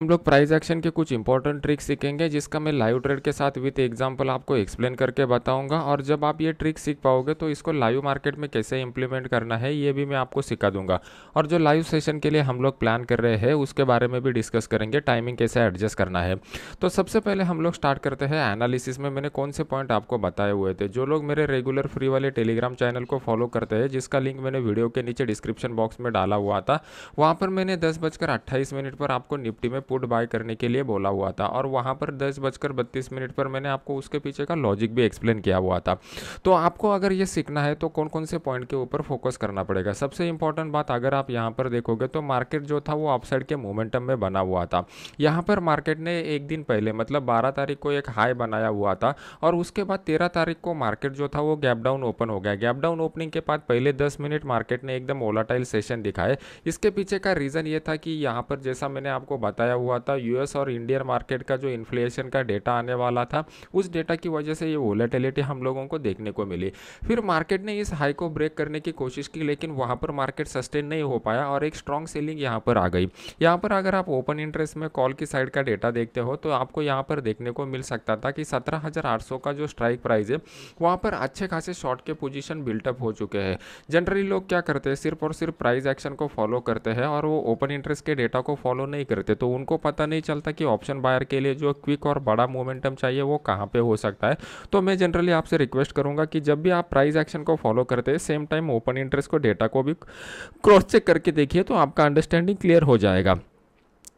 हम लोग price action के कुछ इंपॉर्टेंट ट्रिक्स सीखेंगे जिसका मैं लाइव ट्रेड के साथ विद एग्जांपल आपको एक्सप्लेन करके बताऊंगा। और जब आप ये ट्रिक सीख पाओगे तो इसको लाइव मार्केट में कैसे इंप्लीमेंट करना है ये भी मैं आपको सिखा दूंगा। और जो लाइव सेशन के लिए हम लोग प्लान कर रहे हैं उसके बारे में भी डिस्कस करेंगे, टाइमिंग कैसे एडजस्ट करना है। तो सबसे पहले हम लोग स्टार्ट करते हैं एनालिसिस में। मैंने कौन से पॉइंट आपको बताए हुए थे। जो लोग मेरे रेगुलर फ्री वाले टेलीग्राम चैनल को फॉलो करते हैं, जिसका लिंक मैंने वीडियो के नीचे डिस्क्रिप्शन बॉक्स में डाला हुआ था, वहाँ पर मैंने 10:28 पर आपको निफ्टी में पुट बाय करने के लिए बोला हुआ था। और वहाँ पर 10:32 पर मैंने आपको उसके पीछे का लॉजिक भी एक्सप्लेन किया हुआ था। तो आपको अगर ये सीखना है तो कौन कौन से पॉइंट के ऊपर फोकस करना पड़ेगा। सबसे इंपॉर्टेंट बात, अगर आप यहाँ पर देखोगे तो मार्केट जो था वो अपसाइड के मोमेंटम में बना हुआ था। यहाँ पर मार्केट ने एक दिन पहले मतलब 12 तारीख को एक हाई बनाया हुआ था और उसके बाद 13 तारीख को मार्केट जो था वो गैप डाउन ओपन हो गया। गैप डाउन ओपनिंग के बाद पहले 10 मिनट मार्केट ने एकदम वोलाटाइल सेशन दिखाए। इसके पीछे का रीज़न ये था कि यहाँ पर जैसा मैंने आपको बताया हुआ था, यूएस और इंडियन मार्केट का जो इन्फ्लेशन का डेटा आने वाला था, उस डेटा की वजह से ये वोलेटिलिटी हम लोगों को देखने को मिली। फिर मार्केट ने इस हाई को ब्रेक करने की कोशिश की, लेकिन वहाँ पर मार्केट सस्टेन नहीं हो पाया और एक स्ट्रॉन्ग सेलिंग यहाँ पर आ गई। यहाँ पर अगर आप ओपन इंटरेस्ट में कॉल की साइड का डेटा देखते हो तो आपको यहाँ पर देखने को मिल सकता था कि 17,800 का जो स्ट्राइक प्राइस है वहाँ पर अच्छे खासे शॉर्ट के पोजीशन बिल्टअप हो चुके हैं। जनरली लोग क्या करते हैं, सिर्फ और सिर्फ प्राइस एक्शन को फॉलो करते हैं और वो ओपन इंटरेस्ट के डेटा को फॉलो नहीं करते, तो उनको पता नहीं चलता कि ऑप्शन बायर के लिए जो क्विक और बड़ा मोमेंटम चाहिए वो कहाँ पे हो सकता है। तो मैं जनरली आपसे रिक्वेस्ट करूंगा कि जब भी आप प्राइस एक्शन को फॉलो करते हैं, सेम टाइम ओपन इंटरेस्ट को डेटा को भी क्रॉस चेक करके देखिए, तो आपका अंडरस्टैंडिंग क्लियर हो जाएगा।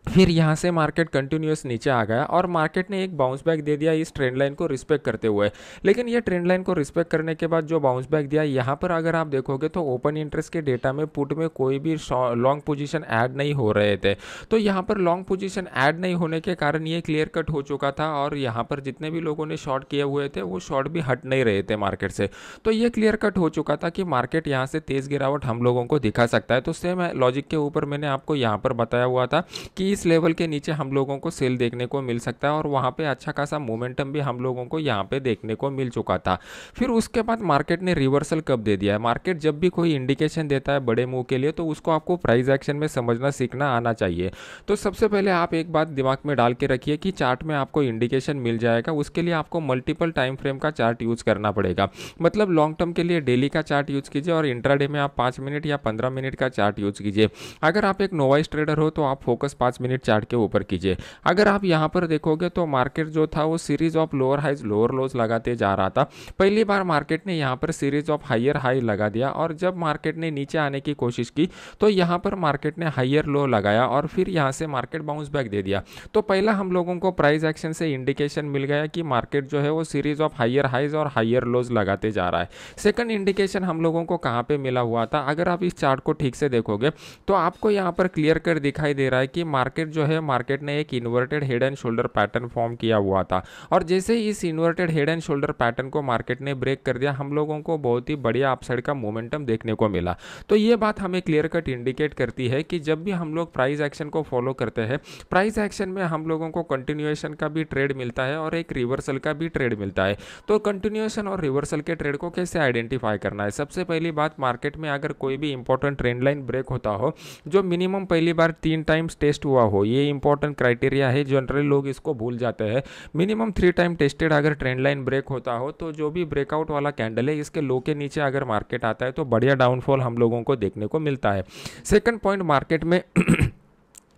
फिर यहाँ से मार्केट कंटिन्यूस नीचे आ गया और मार्केट ने एक बाउंस बैक दे दिया इस ट्रेंड लाइन को रिस्पेक्ट करते हुए। लेकिन ये ट्रेंड लाइन को रिस्पेक्ट करने के बाद जो बाउंस बैक दिया, यहाँ पर अगर आप देखोगे तो ओपन इंटरेस्ट के डेटा में पुट में कोई भी लॉन्ग पोजीशन ऐड नहीं हो रहे थे। तो यहाँ पर लॉन्ग पोजीशन ऐड नहीं होने के कारण ये क्लियर कट हो चुका था और यहाँ पर जितने भी लोगों ने शॉर्ट किए हुए थे वो शॉर्ट भी हट नहीं रहे थे मार्केट से। तो ये क्लियर कट हो चुका था कि मार्केट यहाँ से तेज़ गिरावट हम लोगों को दिखा सकता है। तो सेम लॉजिक के ऊपर मैंने आपको यहाँ पर बताया हुआ था कि इस लेवल के नीचे हम लोगों को सेल देखने को मिल सकता है और वहाँ पे अच्छा खासा मोमेंटम भी हम लोगों को यहाँ पे देखने को मिल चुका था। फिर उसके बाद मार्केट ने रिवर्सल कब दे दिया है। मार्केट जब भी कोई इंडिकेशन देता है बड़े मूव के लिए तो उसको आपको प्राइस एक्शन में समझना सीखना आना चाहिए। तो सबसे पहले आप एक बात दिमाग में डाल के रखिए कि चार्ट में आपको इंडिकेशन मिल जाएगा, उसके लिए आपको मल्टीपल टाइम फ्रेम का चार्ट यूज करना पड़ेगा। मतलब लॉन्ग टर्म के लिए डेली का चार्ट यूज कीजिए और इंट्राडे में आप 5 मिनट या 15 मिनट का चार्ट यूज कीजिए। अगर आप एक नोवाइस ट्रेडर हो तो आप फोकस 5 मिनट चार्ट के ऊपर कीजिए। अगर आप यहाँ पर देखोगे तो मार्केट जो था वो series of lower highs lower lows लगाते जा रहा था। पहली बार मार्केट ने यहाँ पर सीरीज ऑफ हायर हाई लगा दिया और जब मार्केट ने नीचे आने की कोशिश की तो यहाँ पर मार्केट ने हायर लो लगाया और फिर यहाँ से मार्केट बाउंस बैक दे दिया। तो पहला हम लोगों को प्राइस एक्शन से इंडिकेशन मिल गया कि मार्केट जो है वो सीरीज ऑफ हायर हाइज और हायर लोज लगाते जा रहा है। सेकंड इंडिकेशन हम लोगों को कहाँ पे मिला हुआ था, अगर आप इस चार्ट को ठीक से देखोगे तो आपको यहाँ पर क्लियर कर दिखाई दे रहा है कि मार्केट जो है, मार्केट ने एक inverted head and shoulder pattern form किया हुआ था और जैसे ही इस inverted head and shoulder pattern को मार्केट ने ब्रेक कर दिया, हम लोगों को बहुत ही बढ़िया अपसाइड का मोमेंटम देखने को मिला। तो ये बात हमें क्लियर कट इंडिकेट करती है कि जब भी हम लोग प्राइस एक्शन को फॉलो करते हैं, प्राइस एक्शन में हम लोगों को कंटिन्यूएशन का भी ट्रेड मिलता है और एक रिवर्सल का भी ट्रेड मिलता है। तो कंटिन्यूएशन और रिवर्सल के ट्रेड को कैसे आइडेंटिफाई करना है। सबसे पहली बात, मार्केट में अगर कोई भी इंपॉर्टेंट ट्रेंड लाइन ब्रेक होता हो जो मिनिमम पहली बार 3 टाइम्स टेस्ट हुआ हो, ये इंपॉर्टेंट क्राइटेरिया है, जनरली लोग इसको भूल जाते हैं। मिनिमम 3 टाइम टेस्टेड अगर ट्रेंड लाइन ब्रेक होता हो तो जो भी ब्रेकआउट वाला कैंडल है इसके लो के नीचे अगर मार्केट आता है तो बढ़िया डाउनफॉल हम लोगों को देखने को मिलता है। सेकंड पॉइंट, मार्केट में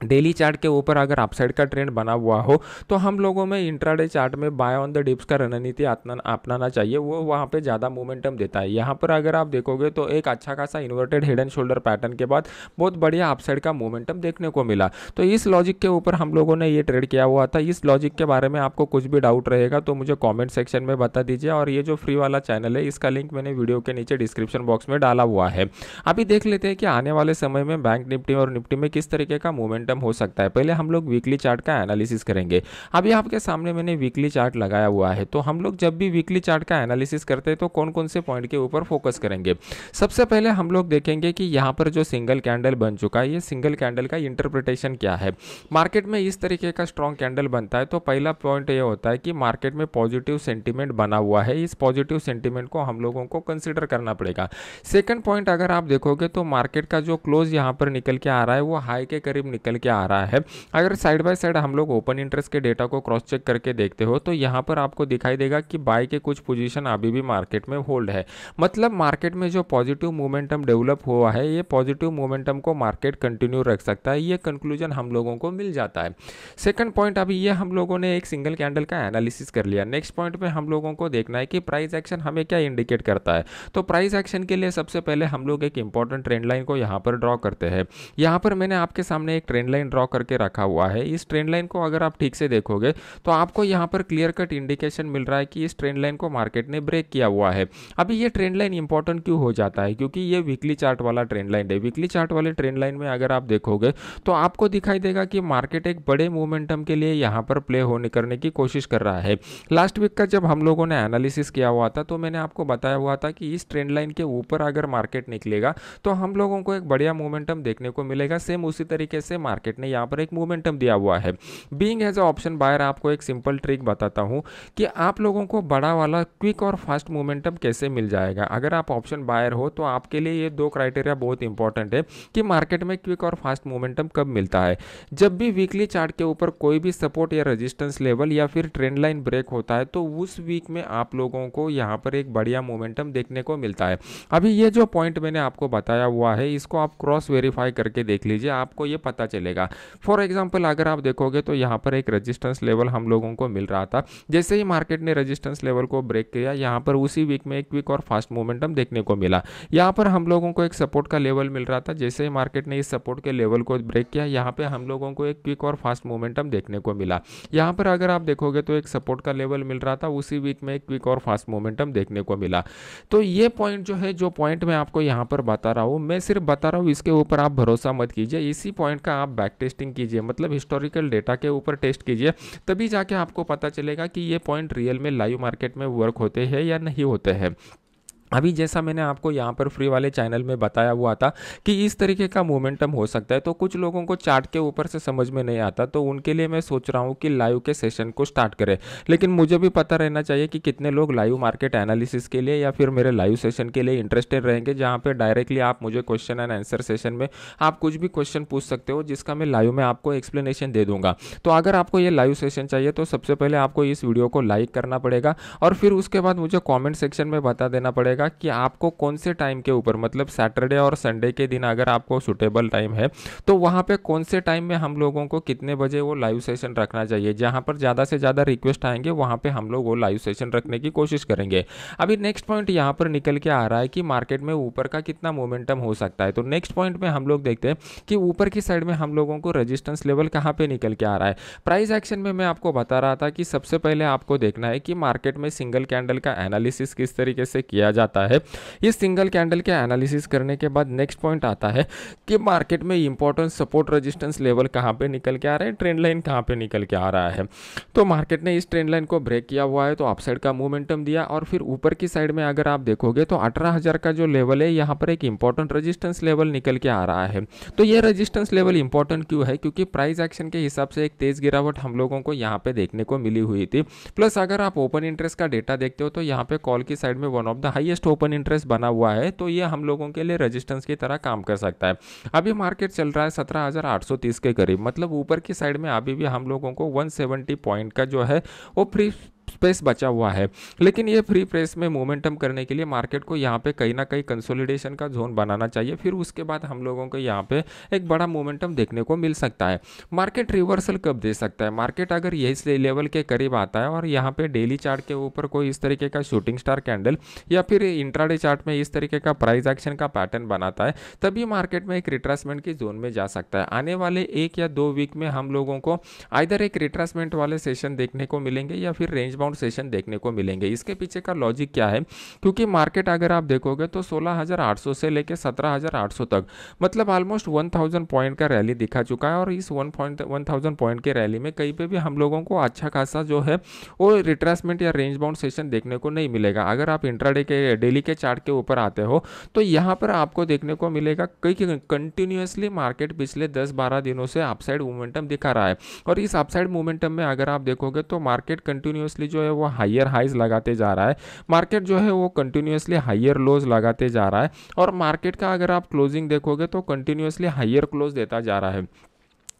डेली चार्ट के ऊपर अगर अपसाइड का ट्रेंड बना हुआ हो तो हम लोगों में इंट्राडे चार्ट में बाय ऑन द डिप्स का रणनीति अपनाना चाहिए, वो वहाँ पे ज़्यादा मोमेंटम देता है। यहाँ पर अगर आप देखोगे तो एक अच्छा खासा inverted head and shoulder pattern के बाद बहुत बढ़िया अपसाइड का मोमेंटम देखने को मिला। तो इस लॉजिक के ऊपर हम लोगों ने ये ट्रेड किया हुआ था। इस लॉजिक के बारे में आपको कुछ भी डाउट रहेगा तो मुझे कॉमेंट सेक्शन में बता दीजिए और ये जो फ्री वाला चैनल है इसका लिंक मैंने वीडियो के नीचे डिस्क्रिप्शन बॉक्स में डाला हुआ है। अभी देख लेते हैं कि आने वाले समय में बैंक निफ्टी और निफ्टी में किस तरीके का मोमेंटम हो सकता है। पहले हम लोग वीकली चार्ट का एनालिसिस करेंगे। अभी आपके सामने मैंने वीकली चार्ट लगाया हुआ है। तो हम लोग जब भी वीकली चार्ट का एनालिसिस करते हैं तो कौन कौन से पॉइंट के ऊपर फोकस करेंगे। सबसे पहले हम लोग देखेंगे कि यहाँ पर जो सिंगल कैंडल बन चुका है, ये सिंगल कैंडल का इंटरप्रिटेशन क्या है। मार्केट में इस तरीके का स्ट्रॉन्ग कैंडल बनता है तो पहला पॉइंट ये होता है कि मार्केट में पॉजिटिव सेंटीमेंट बना हुआ है। इस पॉजिटिव सेंटीमेंट को हम लोगों को कंसिडर करना पड़ेगा। सेकंड पॉइंट, अगर आप देखोगे तो मार्केट का जो क्लोज यहाँ पर निकल के आ रहा है वो हाई के करीब निकल के आ रहा है। अगर साइड बाय साइड हम लोग ओपन इंटरेस्ट के डेटा को क्रॉस चेक करके देखते हो तो यहाँ पर आपको दिखाई देगा कि बाय के कुछ पोजीशन अभी भी मार्केट में होल्ड है। मतलब मार्केट में जो पॉजिटिव मोमेंटम डेवलप हुआ है, ये पॉजिटिव मोमेंटम को मार्केट कंटिन्यू रख सकता है, ये कंक्लूजन हम लोगों को मिल जाता है। सेकंड पॉइंट, अभी ये हम लोगों ने एक सिंगल कैंडल का एनालिसिस कर लिया। नेक्स्ट पॉइंट में हम लोगों को देखना है कि प्राइस एक्शन हमें क्या इंडिकेट करता है। तो प्राइस एक्शन के लिए सबसे पहले हम लोग एक इंपॉर्टेंट ट्रेंड लाइन को यहाँ पर ड्रॉ करते हैं। यहाँ पर मैंने आपके सामने एक ट्रेंड लाइन ड्रॉ करके रखा हुआ है। इस ट्रेंड लाइन को अगर आप ठीक से देखोगे तो आपको यहाँ पर क्लियर कट इंडिकेशन मिल रहा है कि इस ट्रेंड लाइन को मार्केट ने ब्रेक किया हुआ है। अभी ये ट्रेंड लाइन इंपॉर्टेंट क्यों हो जाता है, क्योंकि ये वीकली चार्ट वाला ट्रेंड लाइन है। वीकली चार्ट वाले ट्रेंड लाइन में अगर आप देखोगे तो आपको दिखाई देगा कि मार्केट एक बड़े मोमेंटम के लिए यहाँ पर प्ले होने करने की कोशिश कर रहा है। लास्ट वीक का जब हम लोगों ने एनालिसिस किया हुआ था तो मैंने आपको बताया हुआ था कि इस ट्रेंड लाइन के ऊपर अगर मार्केट निकलेगा तो हम लोगों को एक बढ़िया मोमेंटम देखने को मिलेगा। सेम उसी तरीके से मार्केट ने यहाँ पर एक मोमेंटम दिया हुआ है। Being as a option buyer आपको एक सिंपल ट्रिक बताता हूँ कि आप लोगों को बड़ा वाला क्विक और फास्ट मोमेंटम कैसे मिल जाएगा। अगर आप ऑप्शन बायर हो तो आपके लिए ये दो क्राइटेरिया बहुत इंपॉर्टेंट है कि मार्केट में क्विक और फास्ट मोमेंटम कब मिलता है। जब भी वीकली चार्ट के ऊपर कोई भी सपोर्ट या रेजिस्टेंस लेवल या फिर ट्रेंड लाइन ब्रेक होता है तो उस वीक में आप लोगों को यहाँ पर एक बढ़िया मोमेंटम देखने को मिलता है। अभी ये जो पॉइंट मैंने आपको बताया हुआ है इसको आप क्रॉस वेरीफाई करके देख लीजिए, आपको ये पता चलेगा। फॉर एग्जांपल अगर आप देखोगे तो यहाँ पर एक रेजिस्टेंस लेवल हम लोगों को मिल रहा था। जैसे ही मार्केट ने रेजिस्टेंस लेवल को ब्रेक किया, यहाँ पर उसी वीक में एक क्विक और फास्ट मोमेंटम देखने को मिला। यहाँ पर हम लोगों को एक सपोर्ट का लेवल मिल रहा था। जैसे ही मार्केट ने इस सपोर्ट के लेवल को ब्रेक किया, यहाँ पे हम लोगों को एक क्विक और फास्ट मोमेंटम देखने को मिला। यहाँ पर अगर आप देखोगे तो एक सपोर्ट का लेवल मिल रहा था, उसी वीक में एक क्विक और फास्ट मोमेंटम देखने को मिला। तो ये पॉइंट जो है, जो पॉइंट मैं आपको यहाँ पर बता रहा हूँ, मैं सिर्फ बता रहा हूँ, इसके ऊपर आप भरोसा मत कीजिए। इसी पॉइंट का आप बैक टेस्टिंग कीजिए, मतलब हिस्टोरिकल डेटा के ऊपर टेस्ट कीजिए, तभी जाके आपको पता चलेगा कि ये पॉइंट रियल में लाइव मार्केट में वर्क होते हैं या नहीं होते हैं। अभी जैसा मैंने आपको यहाँ पर फ्री वाले चैनल में बताया हुआ था कि इस तरीके का मोमेंटम हो सकता है, तो कुछ लोगों को चार्ट के ऊपर से समझ में नहीं आता, तो उनके लिए मैं सोच रहा हूँ कि लाइव के सेशन को स्टार्ट करें। लेकिन मुझे भी पता रहना चाहिए कि कितने लोग लाइव मार्केट एनालिसिस के लिए या फिर मेरे लाइव सेशन के लिए इंटरेस्टेड रहेंगे, जहाँ पर डायरेक्टली आप मुझे क्वेश्चन एंड आंसर सेशन में आप कुछ भी क्वेश्चन पूछ सकते हो, जिसका मैं लाइव में आपको एक्सप्लेनेशन दे दूंगा। तो अगर आपको ये लाइव सेशन चाहिए तो सबसे पहले आपको इस वीडियो को लाइक करना पड़ेगा और फिर उसके बाद मुझे कॉमेंट सेक्शन में बता देना पड़ेगा कि आपको कौन से टाइम के ऊपर, मतलब सैटरडे और संडे के दिन अगर आपको सुटेबल टाइम है तो वहां पे कौन से टाइम में हम लोगों को कितने बजे वो लाइव सेशन रखना चाहिए। जहां पर ज़्यादा से ज़्यादा रिक्वेस्ट आएंगे वहां पे हम लोग वो लाइव सेशन रखने की कोशिश करेंगे। अभी नेक्स्ट पॉइंट यहाँ पर निकल के आ रहा है कि मार्केट में ऊपर का कितना मोमेंटम हो सकता है। तो नेक्स्ट पॉइंट में हम लोग देखते हैं कि ऊपर की साइड में हम लोगों को रेजिस्टेंस लेवल कहाँ पे निकल के आ रहा है। प्राइस एक्शन में मैं आपको बता रहा था कि सबसे पहले आपको देखना है कि मार्केट में सिंगल कैंडल का एनालिसिस किस तरीके से किया जाता है। इस सिंगल कैंडल के एनालिसिस करने के बाद नेक्स्ट पॉइंट आता है कि मार्केट में इंपॉर्टेंट सपोर्ट रेजिस्टेंस लेवल कहां पे निकल के आ रहे हैं, ट्रेंड लाइन कहां पे निकल के आ रहा है। तो मार्केट ने इस ट्रेंड लाइन को ब्रेक किया हुआ है तो अपसाइड का मोमेंटम दिया, और फिर ऊपर की साइड में अगर आप देखोगे तो 18,000 का जो लेवल है यहाँ पर एक इंपॉर्टेंट रेजिस्टेंस लेवल निकल के आ रहा है। तो ये रेजिस्टेंस लेवल इंपॉर्टेंट क्यों है, क्योंकि प्राइस एक्शन के हिसाब से एक तेज गिरावट हम लोगों को यहाँ पे देखने को मिली हुई थी। प्लस अगर आप ओपन इंटरेस्ट का डेटा देखते हो तो यहाँ पे कॉल की साइड में one of the highest open interest बना हुआ है, तो ये हम लोगों के लिए रेजिस्टेंस की तरह काम कर सकता है। अभी मार्केट चल रहा है 17,830 के करीब, मतलब ऊपर की साइड में अभी भी हम लोगों को 170 पॉइंट का जो है वो फ्री स्पेस बचा हुआ है। लेकिन ये फ्री प्रेस में मोमेंटम करने के लिए मार्केट को यहाँ पे कहीं ना कहीं कंसोलिडेशन का जोन बनाना चाहिए, फिर उसके बाद हम लोगों को यहाँ पे एक बड़ा मोमेंटम देखने को मिल सकता है। मार्केट रिवर्सल कब दे सकता है, मार्केट अगर यही लेवल के करीब आता है और यहाँ पे डेली चार्ट के ऊपर कोई इस तरीके का शूटिंग स्टार कैंडल या फिर इंट्राडे चार्ट में इस तरीके का प्राइस एक्शन का पैटर्न बनाता है, तभी मार्केट में एक रिट्रेसमेंट की जोन में जा सकता है। आने वाले 1 या 2 वीक में हम लोगों को आइदर एक रिट्रेसमेंट वाले सेशन देखने को मिलेंगे या फिर रेंज बाउंड सेशन देखने को मिलेंगे। इसके पीछे का लॉजिक क्या है, क्योंकि मार्केट अगर आप देखोगे तो 16,800 से लेके 17,800 तक, मतलब ऑलमोस्ट 1,000 पॉइंट का रैली दिखा चुका है, और इस 1,000 पॉइंट के रैली में कहीं पे भी हम लोगों को अच्छा खासा जो है वो रिट्रेसमेंट या रेंज बाउंड सेशन देखने को नहीं मिलेगा। अगर आप इंट्राडे के डेली के चार्ट के ऊपर आते हो तो यहाँ पर आपको देखने को मिलेगा कि कंटिन्यूसली मार्केट पिछले 10-12 दिनों से अपसाइड मोमेंटम दिखा रहा है, और इस अपसाइड मोमेंटम में अगर आप देखोगे तो मार्केट कंटिन्यूसली जो है वो हायर हाइज लगाते जा रहा है, मार्केट जो है वो कंटिन्यूसली हायर लोज लगाते जा रहा है, और मार्केट का अगर आप क्लोजिंग देखोगे तो कंटिन्यूसली हायर क्लोज देता जा रहा है।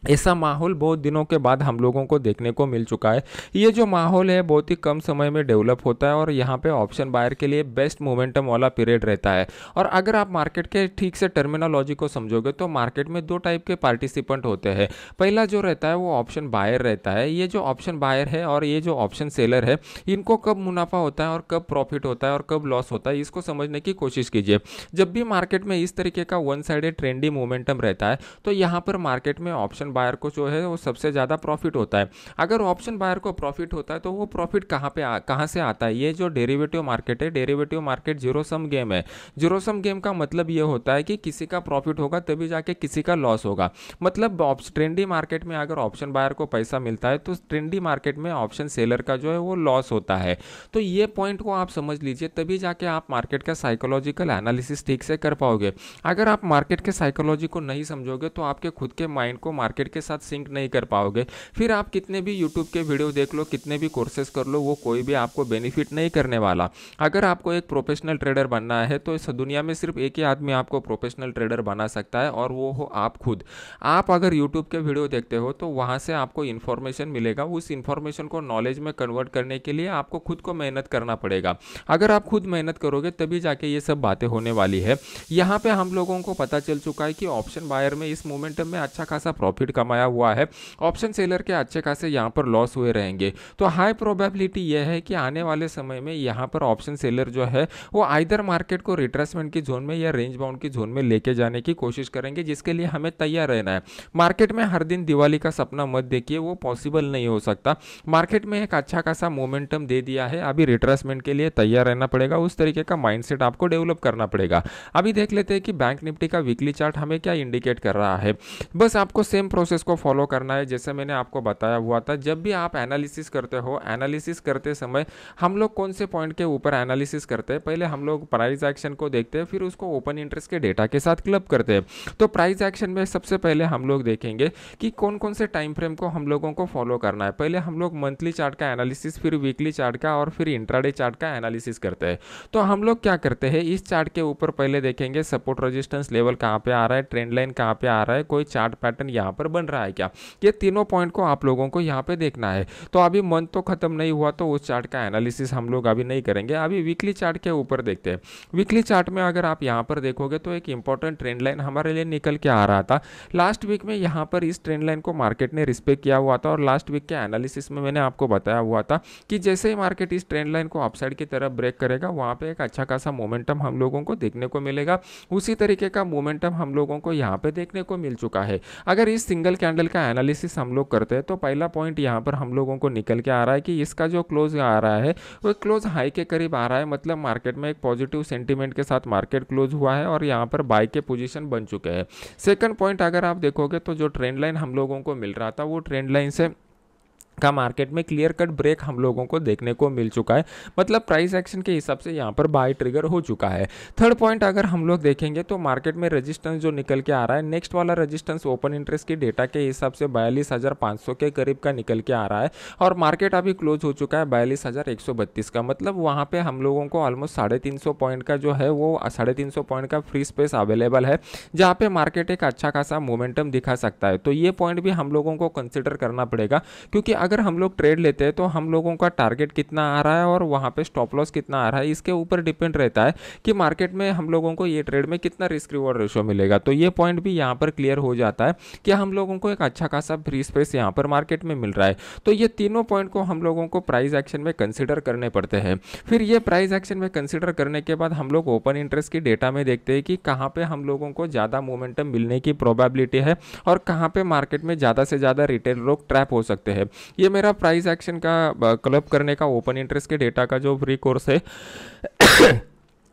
ऐसा माहौल बहुत दिनों के बाद हम लोगों को देखने को मिल चुका है। ये जो माहौल है बहुत ही कम समय में डेवलप होता है और यहाँ पे ऑप्शन बायर के लिए बेस्ट मोमेंटम वाला पीरियड रहता है। और अगर आप मार्केट के ठीक से टर्मिनोलॉजी को समझोगे तो मार्केट में दो टाइप के पार्टिसिपेंट होते हैं। पहला जो रहता है वो ऑप्शन बायर रहता है। ये जो ऑप्शन बायर है और ये जो ऑप्शन सेलर है, इनको कब मुनाफा होता है और कब प्रॉफिट होता है और कब लॉस होता है, इसको समझने की कोशिश कीजिए। जब भी मार्केट में इस तरीके का वन साइडेड ट्रेंडी मोमेंटम रहता है तो यहाँ पर मार्केट में ऑप्शन बायर को जो है वो सबसे ज़्यादा प्रॉफिट होता है। अगर ऑप्शन बायर को प्रॉफिट होता है तो वो प्रॉफिट कहाँ से आता है? ये जो डेरिवेटिव मार्केट है, derivative market zero sum game है। जीरो सम गेम का मतलब ये होता है कि किसी का प्रॉफिट होगा तभी जाके किसी का लॉस होगा। मतलब ट्रेंडी मार्केट में अगर ऑप्शन बायर को पैसा मिलता है तो ट्रेंडी मार्केट में ऑप्शन सेलर का जो है वो लॉस होता है। तो ये पॉइंट को आप समझ लीजिए, तभी जाके आप मार्केट का साइकोलॉजिकल एनालिसिस ठीक से कर पाओगे। अगर आप मार्केट के साइकोलॉजी को नहीं समझोगे तो आपके खुद के माइंड को मार्केट के साथ सिंक नहीं कर पाओगे। फिर आप कितने भी यूट्यूब के वीडियो देख लो, कितने भी कोर्सेज कर लो, वो कोई भी आपको बेनिफिट नहीं करने वाला। अगर आपको एक प्रोफेशनल ट्रेडर बनना है तो इस दुनिया में सिर्फ एक ही आदमी आपको प्रोफेशनल ट्रेडर बना सकता है और वो हो आप खुद। आप अगर यूट्यूब के वीडियो देखते हो तो वहाँ से आपको इन्फॉर्मेशन मिलेगा, उस इन्फॉर्मेशन को नॉलेज में कन्वर्ट करने के लिए आपको खुद को मेहनत करना पड़ेगा। अगर आप खुद मेहनत करोगे तभी जाके ये सब बातें होने वाली है। यहाँ पे हम लोगों को पता चल चुका है कि ऑप्शन बायर में इस मोमेंटम में अच्छा खासा प्रॉफिट कमाया हुआ है, ऑप्शन सेलर के अच्छे खासे यहाँ पर लॉस हुए रहेंगे। तो हाई प्रोबेबिलिटी यह है कि आने वाले समय में यहाँ पर ऑप्शन सेलर जो है वो आइदर मार्केट को रिट्रेसमेंट की जोन में या रेंज बाउंड की जोन में लेके जाने की कोशिश करेंगे, जिसके लिए हमें तैयार रहना है। मार्केट में हर दिन दिवाली का सपना मत देखिए, वो पॉसिबल नहीं हो सकता। मार्केट में एक अच्छा खासा मोमेंटम दे दिया है, अभी रिट्रेसमेंट के लिए तैयार रहना पड़ेगा, उस तरीके का माइंडसेट आपको डेवलप करना पड़ेगा। अभी देख लेते हैं कि बैंक निफ्टी का वीकली चार्ट हमें क्या इंडिकेट कर रहा है। बस आपको सेम प्रोसेस को फॉलो करना है जैसे मैंने आपको बताया हुआ था। जब भी आप एनालिसिस करते हो, एनालिसिस करते समय हम लोग कौन से पॉइंट के ऊपर एनालिसिस करते हैं? पहले हम लोग प्राइस एक्शन को देखते हैं, फिर उसको ओपन इंटरेस्ट के डेटा के साथ क्लब करते हैं। तो प्राइस एक्शन में सबसे पहले हम लोग देखेंगे कि कौन कौन से टाइम फ्रेम को हम लोगों को फॉलो करना है। पहले हम लोग मंथली चार्ट का एनालिसिस, फिर वीकली चार्ट का और फिर इंट्राडे चार्ट का एनालिसिस करते हैं। तो हम लोग क्या करते हैं, इस चार्ट के ऊपर पहले देखेंगे सपोर्ट रेजिस्टेंस लेवल कहाँ पे आ रहा है, ट्रेंड लाइन कहाँ पे आ रहा है, कोई चार्ट पैटर्न यहाँ पर बन रहा है क्या। ये तीनों पॉइंट को आप लोगों को यहाँ पे देखना है। तो अभी मंथ तो खत्म नहीं हुआ तो उस चार्ट का एनालिसिस हम लोग अभी नहीं करेंगे, अभी वीकली चार्ट के ऊपर देखते हैं। वीकली चार्ट में अगर आप यहाँ पर देखोगे तो एक इंपॉर्टेंट ट्रेंड लाइन हमारे लिए निकल के आ रहा था लास्ट वीक में। यहाँ पर इस ट्रेंड लाइन को मार्केट ने रिस्पेक्ट किया हुआ था और लास्ट वीक के एनालिसिस में मैंने आपको बताया हुआ था कि जैसे ही मार्केट इस ट्रेंड लाइन को अपसाइड की तरफ ब्रेक करेगा वहाँ पे एक अच्छा खासा मोमेंटम हम लोगों को देखने को मिलेगा। उसी तरीके का मोमेंटम हम लोगों को यहाँ पे देखने को मिल चुका है। अगर इस सिंगल कैंडल का एनालिसिस हम लोग करते हैं तो पहला पॉइंट यहाँ पर हम लोगों को निकल के आ रहा है कि इसका जो क्लोज आ रहा है वो क्लोज हाई के करीब आ रहा है, मतलब मार्केट में एक पॉजिटिव सेंटीमेंट के साथ मार्केट क्लोज हुआ है और यहाँ पर बाय के पोजीशन बन चुके हैं। सेकंड पॉइंट अगर आप देखोगे तो जो ट्रेंड लाइन हम लोगों को मिल रहा था वो ट्रेंड लाइन से का मार्केट में क्लियर कट ब्रेक हम लोगों को देखने को मिल चुका है, मतलब प्राइस एक्शन के हिसाब से यहाँ पर बाय ट्रिगर हो चुका है। थर्ड पॉइंट अगर हम लोग देखेंगे तो मार्केट में रेजिस्टेंस जो निकल के आ रहा है, नेक्स्ट वाला रेजिस्टेंस ओपन इंटरेस्ट की डेटा के हिसाब से 42,500 के करीब का निकल के आ रहा है और मार्केट अभी क्लोज हो चुका है 42,132 का, मतलब वहाँ पे हम लोगों को ऑलमोस्ट 350 पॉइंट का जो है वो 350 पॉइंट का फ्री स्पेस अवेलेबल है जहाँ पे मार्केट एक अच्छा खासा मोमेंटम दिखा सकता है। तो ये पॉइंट भी हम लोगों को कंसिडर करना पड़ेगा, क्योंकि अगर हम लोग ट्रेड लेते हैं तो हम लोगों का टारगेट कितना आ रहा है और वहाँ पे स्टॉप लॉस कितना आ रहा है, इसके ऊपर डिपेंड रहता है कि मार्केट में हम लोगों को ये ट्रेड में कितना रिस्क रिवॉर्ड रेशो मिलेगा। तो ये पॉइंट भी यहाँ पर क्लियर हो जाता है कि हम लोगों को एक अच्छा खासा फ्री स्पेस यहाँ पर मार्केट में मिल रहा है। तो ये तीनों पॉइंट को हम लोगों को प्राइस एक्शन में कंसिडर करने पड़ते हैं। फिर ये प्राइस एक्शन में कंसिडर करने के बाद हम लोग ओपन इंटरेस्ट की डेटा में देखते हैं कि कहाँ पे हम लोगों को ज़्यादा मोमेंटम मिलने की प्रोबेबिलिटी है और कहाँ पे मार्केट में ज़्यादा से ज़्यादा रिटेल लोग ट्रैप हो सकते हैं। ये मेरा प्राइस एक्शन का क्लब करने का ओपन इंटरेस्ट के डेटा का जो फ्री कोर्स है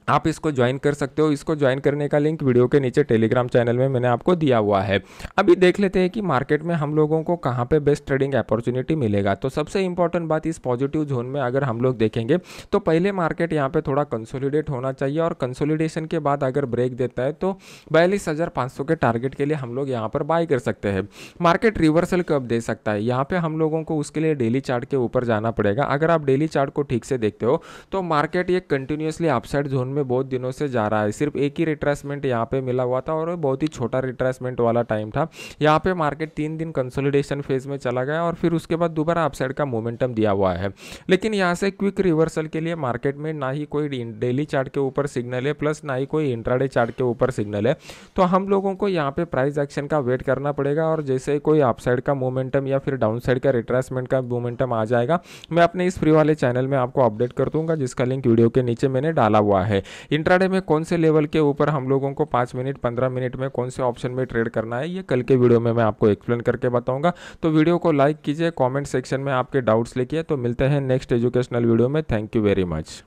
आप इसको ज्वाइन कर सकते हो। इसको ज्वाइन करने का लिंक वीडियो के नीचे टेलीग्राम चैनल में मैंने आपको दिया हुआ है। अभी देख लेते हैं कि मार्केट में हम लोगों को कहाँ पे बेस्ट ट्रेडिंग अपॉर्चुनिटी मिलेगा। तो सबसे इंपॉर्टेंट बात, इस पॉजिटिव जोन में अगर हम लोग देखेंगे तो पहले मार्केट यहाँ पे थोड़ा कंसोलिडेट होना चाहिए और कंसोलिडेशन के बाद अगर ब्रेक देता है तो 42,500 के टारगेट के लिए हम लोग यहाँ पर बाय कर सकते हैं। मार्केट रिवर्सल कब दे सकता है, यहाँ पे हम लोगों को उसके लिए डेली चार्ट के ऊपर जाना पड़ेगा। अगर आप डेली चार्ट को ठीक से देखते हो तो मार्केट ये कंटिन्यूसली अपसाइड जोन में बहुत दिनों से जा रहा है। सिर्फ एक ही रिट्रेसमेंट यहाँ पे मिला हुआ था और वो बहुत ही छोटा रिट्रेसमेंट वाला टाइम था। यहाँ पे मार्केट 3 दिन कंसोलिडेशन फेज में चला गया और फिर उसके बाद दोबारा अपसाइड का मोमेंटम दिया हुआ है। लेकिन यहाँ से क्विक रिवर्सल के लिए मार्केट में ना ही कोई डेली चार्ट के ऊपर सिग्नल है, प्लस ना ही कोई इंट्राडे चार्ट के ऊपर सिग्नल है। तो हम लोगों को यहाँ पे प्राइस एक्शन का वेट करना पड़ेगा और जैसे ही कोई अपसाइड का मोमेंटम या फिर डाउन साइड का रिट्रेसमेंट का मोमेंटम आ जाएगा, मैं अपने इस फ्री वाले चैनल में आपको अपडेट कर दूंगा, जिसका लिंक वीडियो के नीचे मैंने डाला हुआ है। इंट्राडे में कौन से लेवल के ऊपर हम लोगों को 5 मिनट 15 मिनट में कौन से ऑप्शन में ट्रेड करना है, ये कल के वीडियो में मैं आपको एक्सप्लेन करके बताऊंगा। तो वीडियो को लाइक कीजिए, कमेंट सेक्शन में आपके डाउट्स लिखिए। तो मिलते हैं नेक्स्ट एजुकेशनल वीडियो में। Thank you very much.